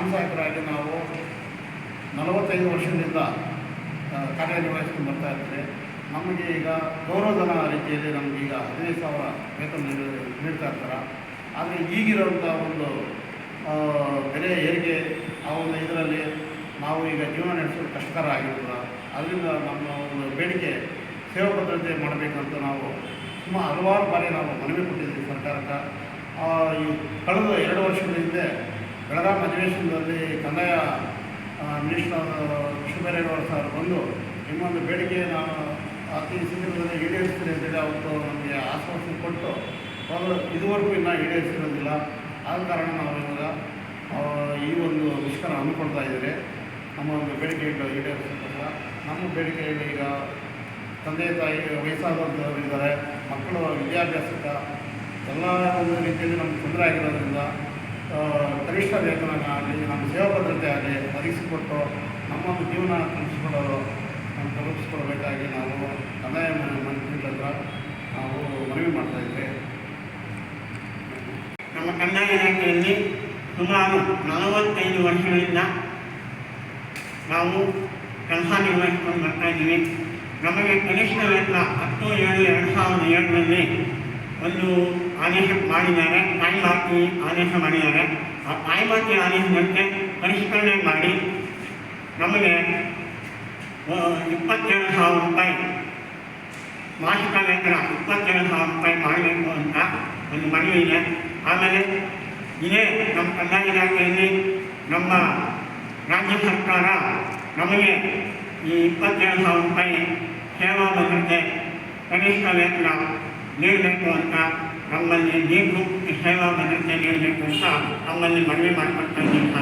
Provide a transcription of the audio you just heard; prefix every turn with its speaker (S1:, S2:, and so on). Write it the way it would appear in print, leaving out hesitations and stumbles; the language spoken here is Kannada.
S1: ಗ್ರಾಮ ಸಹಾಯಕರಾಗಿ ನಾವು 45 ವರ್ಷದಿಂದ ಕಾರ್ಯನಿರ್ವಹಿಸ್ಕೊಂಡು ಬರ್ತಾ ಇರ್ತೀವಿ. ನಮಗೆ ಈಗ ಗೌರವಧನ ರೀತಿಯಲ್ಲಿ ನಮಗೀಗ 15,000 ವೇತನ ನೀಡ್ತಾ ಇರ್ತಾರೆ. ಆದರೆ ಈಗಿರೋಂಥ ಒಂದು ಬೆಲೆ ಏರಿಕೆ ಆ ಒಂದು ಇದರಲ್ಲಿ ನಾವು ಈಗ ಜೀವನ ನಡೆಸೋದು ಕಷ್ಟಕರ ಆಗಿರೋಲ್ಲ. ಅದರಿಂದ ನಮ್ಮ ಒಂದು ಬೇಡಿಕೆ ಸೇವಾ ಭದ್ರತೆ ಮಾಡಬೇಕಂತ ನಾವು ಹಲವಾರು ಬಾರಿ ನಾವು ಮನವಿ ಕೊಟ್ಟಿದ್ದೀವಿ ಸರ್ಕಾರಕ್ಕೆ. ಈ ಕಳೆದ 2 ವರ್ಷಗಳ ಹಿಂದೆ ಬೆಳಗಾವಿ ಅಧಿವೇಶನದಲ್ಲಿ ಕಂದಾಯ ಮಿನಿಸ್ಟರ್ ಕೃಷ್ಣಬೈರೇಗೌಡ ಸರ್ ಬಂದು ಇನ್ನೊಂದು ಬೇಡಿಕೆ ನಾನು ಅತಿ ಶೀಘ್ರದಲ್ಲಿ ಈಡೇರಿಸ್ತೀನಿ ಅಂತೇಳಿ ಅವತ್ತು ನಮಗೆ ಆಶ್ವಾಸನೆ ಕೊಟ್ಟು ಅವರು ಇದುವರೆಗೂ ಇನ್ನೂ ಈಡೇರಿಸಿರೋದಿಲ್ಲ. ಆದ ಕಾರಣ ನಾವು ಇವಾಗ ಈ ಒಂದು ಮುಷ್ಕರ ಹಮ್ಮಿಕೊಳ್ತಾ ಇದ್ದೀವಿ. ನಮ್ಮ ಒಂದು ಬೇಡಿಕೆಗಳು ಈಡೇರಿಸೋದಿಲ್ಲ. ನಮ್ಮ ಬೇಡಿಕೆಯಲ್ಲಿ ಈಗ ತಂದೆ ತಾಯಿ ವಯಸ್ಸಾದವರು ಇದ್ದಾರೆ, ಮಕ್ಕಳು ವಿದ್ಯಾಭ್ಯಾಸಕ್ಕೆ ಎಲ್ಲ ಒಂದು ರೀತಿಯಲ್ಲಿ ನಮಗೆ ತೊಂದರೆ ಆಗಿರೋದ್ರಿಂದ ಕನಿಷ್ಠ ವೇತನ ಆಗಲಿ, ನಮ್ಮ ಸೇವಾ ಭದ್ರತೆ ಆಗಲಿ ಒದಗಿಸಿಕೊಟ್ಟು ನಮ್ಮ ಒಂದು ಜೀವನ ತಲುಪಿಸ್ಕೊಳ್ಬೇಕಾಗಿ ನಾವು ಕಂದಾಯ ಮಂತ್ರಿಗಳ ಹತ್ರ ನಾವು ಮನವಿ ಮಾಡ್ತಾಯಿದ್ವಿ.
S2: ನಮ್ಮ ಕಂದಾಯ ಇಲಾಖೆಯಲ್ಲಿ ಸುಮಾರು 45 ವರ್ಷಗಳಿಂದ ನಾವು ಕೆಲಸ ನಿರ್ವಹಿಸಿಕೊಂಡು ಬರ್ತಾಯಿದ್ದೀವಿ. ನಮಗೆ ಕನಿಷ್ಠ ವೇತನ 10/7/2007ರಲ್ಲಿ ಒಂದು ಆದೇಶ ಮಾಡಿದ್ದಾರೆ, ಕಾಯಿಮಾತಿ ಆದೇಶ ಮಾಡಿದ್ದಾರೆ. ಆ ಕಾಯಿಮಾತಿ ಆದೇಶದಂತೆ ಪರಿಷ್ಕರಣೆ ಮಾಡಿ ನಮಗೆ 27,000 ರೂಪಾಯಿ ಮಾಸಿಕ ವೇತನ 27,000 ರೂಪಾಯಿ ಮಾಡಬೇಕು ಅಂತ ಒಂದು ಮನವಿ ಇದೆ. ಆಮೇಲೆ ಇದೇ ನಮ್ಮ ಕಂದಾಯ ಇಲಾಖೆಯಲ್ಲಿ ನಮ್ಮ ರಾಜ್ಯ ಸರ್ಕಾರ ನಮಗೆ ಈ 27,000 ರೂಪಾಯಿ ಸೇವಾ ಭದ್ರತೆ ಕನಿಷ್ಠ ವೇತನ ನೀಡಬೇಕು ಅಂತ ನಮ್ಮಲ್ಲಿ ಸೇವಾ ಭದ್ರತೆ ನೀಡಬೇಕು ಅಂತ ನಮ್ಮಲ್ಲಿ ಮನವಿ ಮಾಡಿಕೊಳ್ತಾ ಇದ್ದೀವಿ.